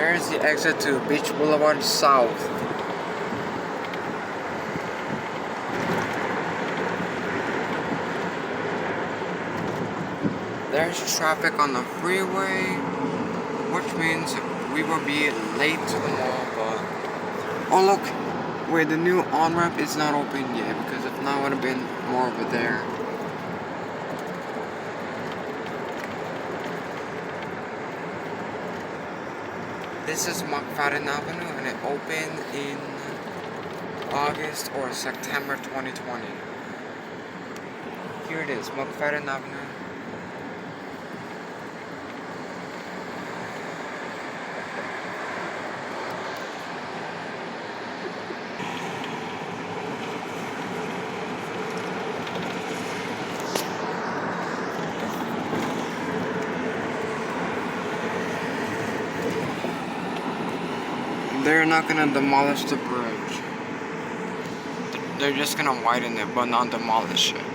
There's the exit to Beach Blvd South. There's traffic on the freeway, which means we will be late to the mall, but... Oh look! Wait, the new on-ramp is not open yet, because if not, it would have been more over there. This is Mcfadden Avenue, and it opened in August or September 2020. Here it is, Mcfadden Avenue. They're not gonna demolish the bridge. They're just gonna widen it, but not demolish it.